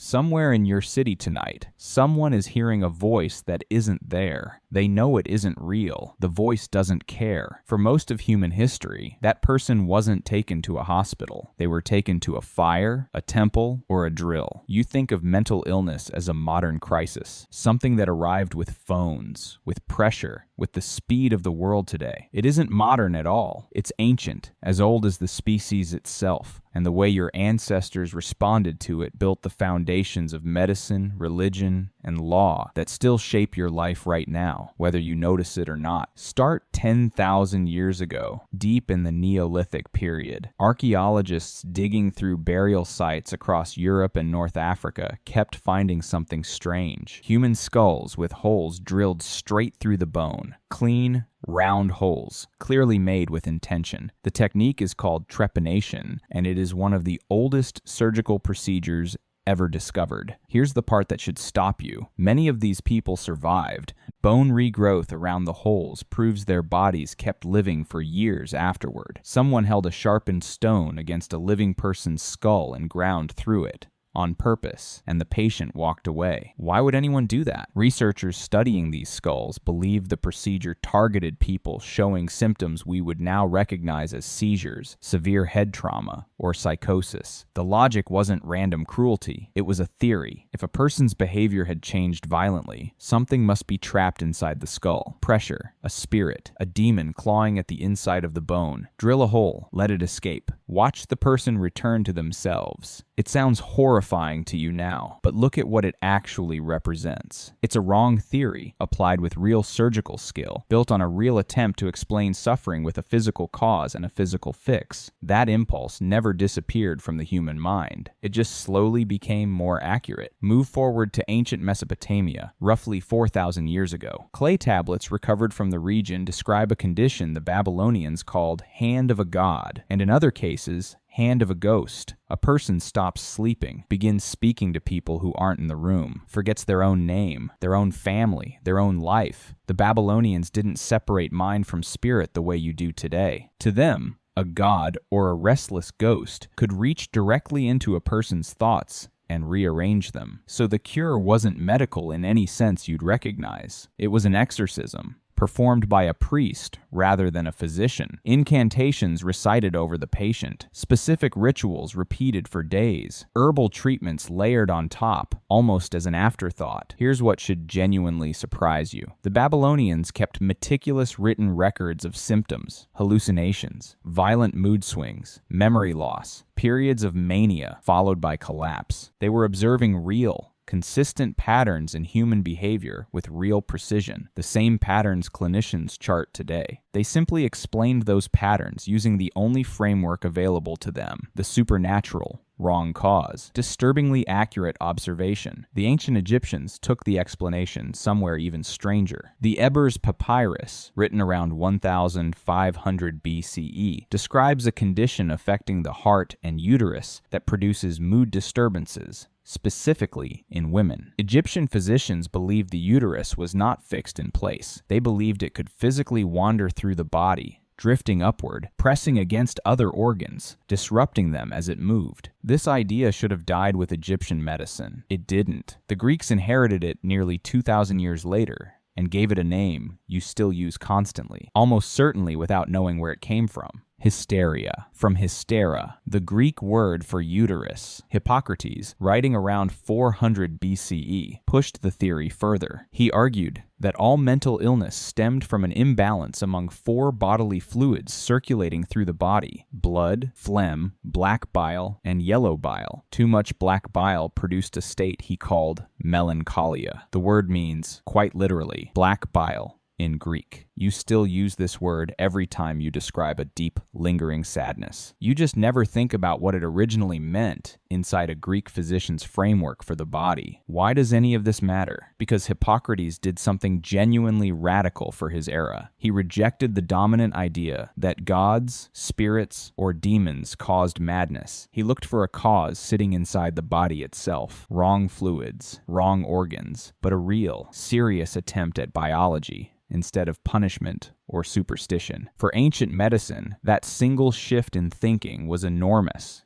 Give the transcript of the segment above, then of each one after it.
Somewhere in your city tonight, someone is hearing a voice that isn't there. They know it isn't real. The voice doesn't care. For most of human history, that person wasn't taken to a hospital. They were taken to a fire, a temple, or a drill. You think of mental illness as a modern crisis, something that arrived with phones, with pressure, with the speed of the world today. It isn't modern at all. It's ancient, as old as the species itself, and the way your ancestors responded to it built the foundations of medicine, religion, and law that still shape your life right now, whether you notice it or not. Start 10,000 years ago, deep in the Neolithic period. Archaeologists digging through burial sites across Europe and North Africa kept finding something strange. Human skulls with holes drilled straight through the bone. Clean, round holes, clearly made with intention. The technique is called trepanation, and it is one of the oldest surgical procedures ever discovered. Here's the part that should stop you. Many of these people survived. Bone regrowth around the holes proves their bodies kept living for years afterward. Someone held a sharpened stone against a living person's skull and ground through it on purpose, and the patient walked away. Why would anyone do that? Researchers studying these skulls believe the procedure targeted people showing symptoms we would now recognize as seizures, severe head trauma, or psychosis. The logic wasn't random cruelty, it was a theory. If a person's behavior had changed violently, something must be trapped inside the skull. Pressure, a spirit, a demon clawing at the inside of the bone. Drill a hole, let it escape. Watch the person return to themselves. It sounds horrifying to you now, but look at what it actually represents. It's a wrong theory, applied with real surgical skill, built on a real attempt to explain suffering with a physical cause and a physical fix. That impulse never disappeared from the human mind. It just slowly became more accurate. Move forward to ancient Mesopotamia, roughly 4,000 years ago. Clay tablets recovered from the region describe a condition the Babylonians called hand of a god, and in other cases, hand of a ghost. A person stops sleeping, begins speaking to people who aren't in the room, forgets their own name, their own family, their own life. The Babylonians didn't separate mind from spirit the way you do today. To them, a god or a restless ghost could reach directly into a person's thoughts and rearrange them. So the cure wasn't medical in any sense you'd recognize. It was an exorcism, performed by a priest rather than a physician. Incantations recited over the patient, specific rituals repeated for days, herbal treatments layered on top, almost as an afterthought. Here's what should genuinely surprise you. The Babylonians kept meticulous written records of symptoms, hallucinations, violent mood swings, memory loss, periods of mania followed by collapse. They were observing real, consistent patterns in human behavior with real precision, the same patterns clinicians chart today. They simply explained those patterns using the only framework available to them, the supernatural. Wrong cause. Disturbingly accurate observation. The ancient Egyptians took the explanation somewhere even stranger. The Ebers Papyrus, written around 1500 BCE, describes a condition affecting the heart and uterus that produces mood disturbances, specifically in women. Egyptian physicians believed the uterus was not fixed in place. They believed it could physically wander through the body, drifting upward, pressing against other organs, disrupting them as it moved. This idea should have died with Egyptian medicine. It didn't. The Greeks inherited it nearly 2,000 years later and gave it a name you still use constantly, almost certainly without knowing where it came from. Hysteria, from hystera, the Greek word for uterus. Hippocrates, writing around 400 BCE, pushed the theory further. He argued that all mental illness stemmed from an imbalance among 4 bodily fluids circulating through the body: blood, phlegm, black bile, and yellow bile. Too much black bile produced a state he called melancholia. The word means, quite literally, black bile in Greek. You still use this word every time you describe a deep, lingering sadness. You just never think about what it originally meant inside a Greek physician's framework for the body. Why does any of this matter? Because Hippocrates did something genuinely radical for his era. He rejected the dominant idea that gods, spirits, or demons caused madness. He looked for a cause sitting inside the body itself. Wrong fluids, wrong organs, but a real, serious attempt at biology instead of punishment or superstition. For ancient medicine, that single shift in thinking was enormous.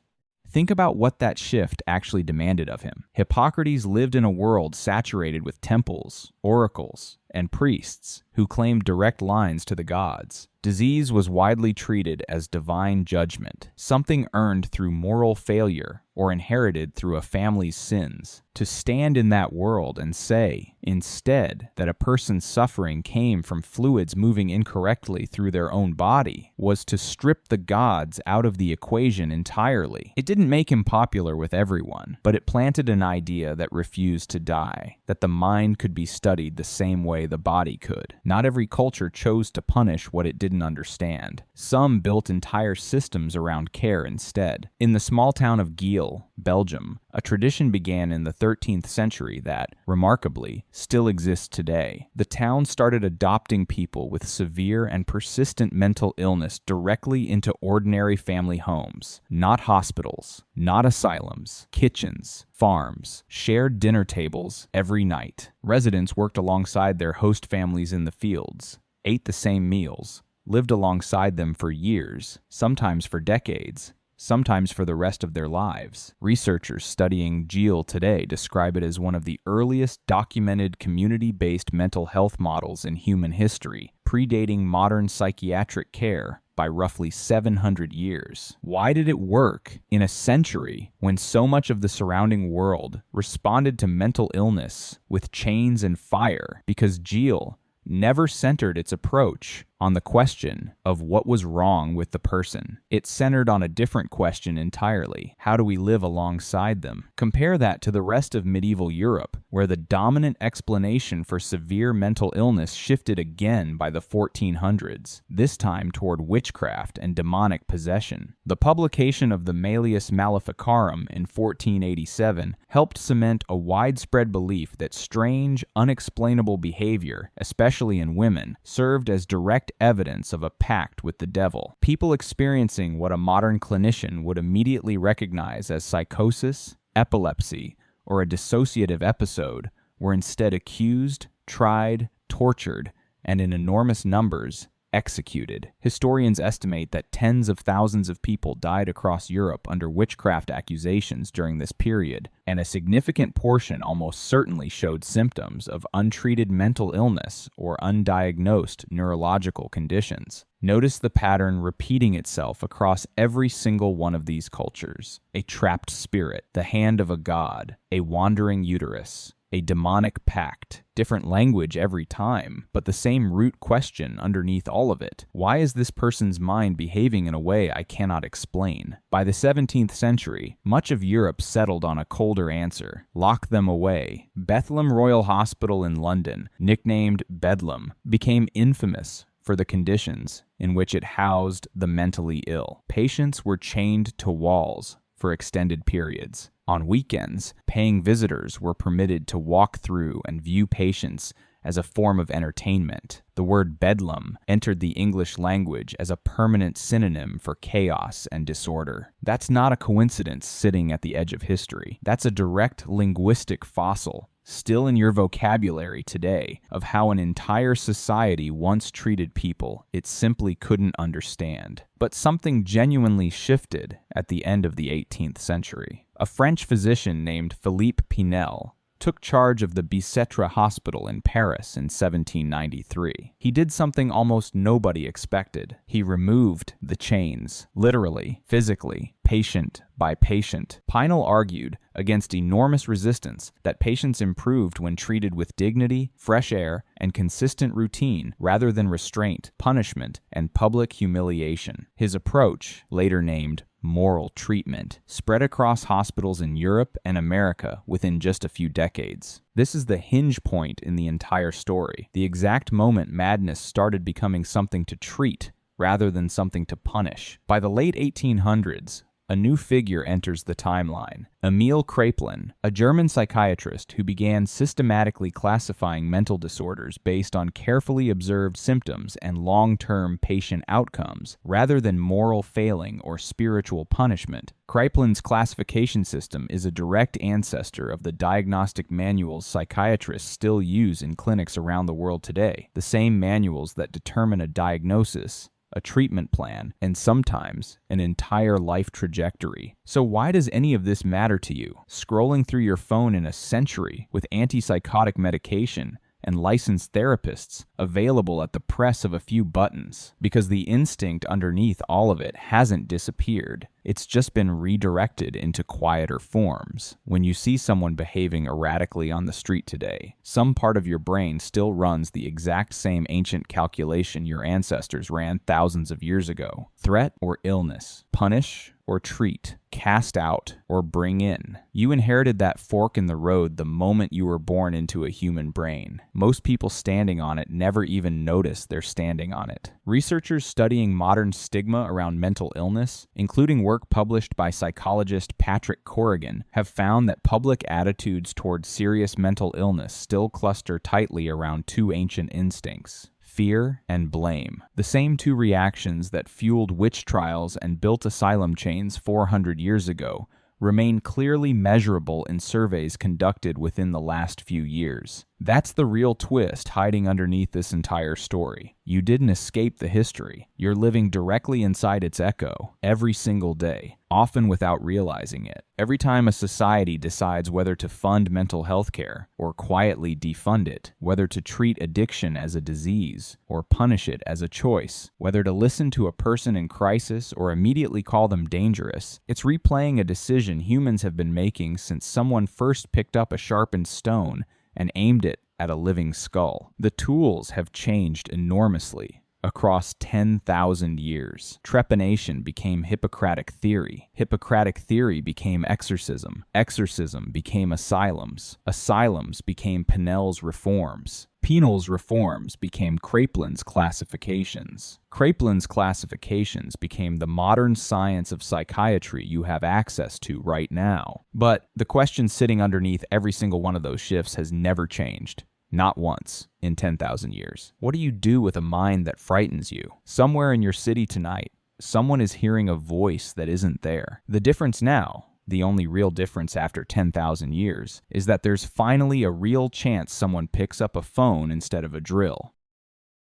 Think about what that shift actually demanded of him. Hippocrates lived in a world saturated with temples, oracles, and priests who claimed direct lines to the gods. Disease was widely treated as divine judgment, something earned through moral failure or inherited through a family's sins. To stand in that world and say, instead, that a person's suffering came from fluids moving incorrectly through their own body was to strip the gods out of the equation entirely. It didn't make him popular with everyone, but it planted an idea that refused to die, that the mind could be studied the same way the body could. Not every culture chose to punish what it didn't understand. Some built entire systems around care instead. In the small town of Geel, Belgium, a tradition began in the 13th century that, remarkably, still exists today. The town started adopting people with severe and persistent mental illness directly into ordinary family homes. Not hospitals, not asylums, kitchens, farms, shared dinner tables every night. Residents worked alongside their host families in the fields, ate the same meals, lived alongside them for years, sometimes for decades, sometimes for the rest of their lives. Researchers studying Geel today describe it as one of the earliest documented community-based mental health models in human history, predating modern psychiatric care by roughly 700 years. Why did it work in a century when so much of the surrounding world responded to mental illness with chains and fire? Because Geel never centered its approach on the question of what was wrong with the person. It centered on a different question entirely. How do we live alongside them? Compare that to the rest of medieval Europe, where the dominant explanation for severe mental illness shifted again by the 1400s, this time toward witchcraft and demonic possession. The publication of the Malleus Maleficarum in 1487 helped cement a widespread belief that strange, unexplainable behavior, especially in women, served as direct evidence of a pact with the devil. People experiencing what a modern clinician would immediately recognize as psychosis, epilepsy, or a dissociative episode were instead accused, tried, tortured, and in enormous numbers, executed. Historians estimate that tens of thousands of people died across Europe under witchcraft accusations during this period, and a significant portion almost certainly showed symptoms of untreated mental illness or undiagnosed neurological conditions. Notice the pattern repeating itself across every single one of these cultures. A trapped spirit, the hand of a god, a wandering uterus, a demonic pact. Different language every time, but the same root question underneath all of it. Why is this person's mind behaving in a way I cannot explain? By the 17th century, much of Europe settled on a colder answer. Lock them away. Bedlam Royal Hospital in London, nicknamed Bedlam, became infamous for the conditions in which it housed the mentally ill. Patients were chained to walls for extended periods. On weekends, paying visitors were permitted to walk through and view patients as a form of entertainment. The word bedlam entered the English language as a permanent synonym for chaos and disorder. That's not a coincidence sitting at the edge of history. That's a direct linguistic fossil, still in your vocabulary today, of how an entire society once treated people it simply couldn't understand. But something genuinely shifted at the end of the 18th century. A French physician named Philippe Pinel took charge of the Bicêtre Hospital in Paris in 1793. He did something almost nobody expected. He removed the chains, literally, physically, patient by patient. Pinel argued against enormous resistance that patients improved when treated with dignity, fresh air, and consistent routine rather than restraint, punishment, and public humiliation. His approach, later named moral treatment, spread across hospitals in Europe and America within just a few decades. This is the hinge point in the entire story, the exact moment madness started becoming something to treat rather than something to punish. By the late 1800s, a new figure enters the timeline. Emil Kraepelin, a German psychiatrist who began systematically classifying mental disorders based on carefully observed symptoms and long-term patient outcomes, rather than moral failing or spiritual punishment. Kraepelin's classification system is a direct ancestor of the diagnostic manuals psychiatrists still use in clinics around the world today, the same manuals that determine a diagnosis a treatment plan, and sometimes an entire life trajectory. So why does any of this matter to you? Scrolling through your phone in a century with antipsychotic medication and licensed therapists available at the press of a few buttons, because the instinct underneath all of it hasn't disappeared. It's just been redirected into quieter forms. When you see someone behaving erratically on the street today, some part of your brain still runs the exact same ancient calculation your ancestors ran thousands of years ago. Threat or illness, punish or treat, cast out or bring in. You inherited that fork in the road the moment you were born into a human brain. Most people standing on it never even notice they're standing on it. Researchers studying modern stigma around mental illness, including work published by psychologist Patrick Corrigan, have found that public attitudes towards serious mental illness still cluster tightly around two ancient instincts: fear and blame. The same two reactions that fueled witch trials and built asylum chains 400 years ago remain clearly measurable in surveys conducted within the last few years. That's the real twist hiding underneath this entire story. You didn't escape the history. You're living directly inside its echo every single day, often without realizing it. Every time a society decides whether to fund mental health care or quietly defund it, whether to treat addiction as a disease or punish it as a choice, whether to listen to a person in crisis or immediately call them dangerous, it's replaying a decision humans have been making since someone first picked up a sharpened stone and aimed it at a living skull. The tools have changed enormously across 10,000 years. Trepanation became Hippocratic theory. Hippocratic theory became exorcism. Exorcism became asylums. Asylums became Pinel's reforms. Pinel's reforms became Kraepelin's classifications. Kraepelin's classifications became the modern science of psychiatry you have access to right now. But the question sitting underneath every single one of those shifts has never changed. Not once in 10,000 years. What do you do with a mind that frightens you? Somewhere in your city tonight, someone is hearing a voice that isn't there. The difference now, the only real difference after 10,000 years, is that there's finally a real chance someone picks up a phone instead of a drill.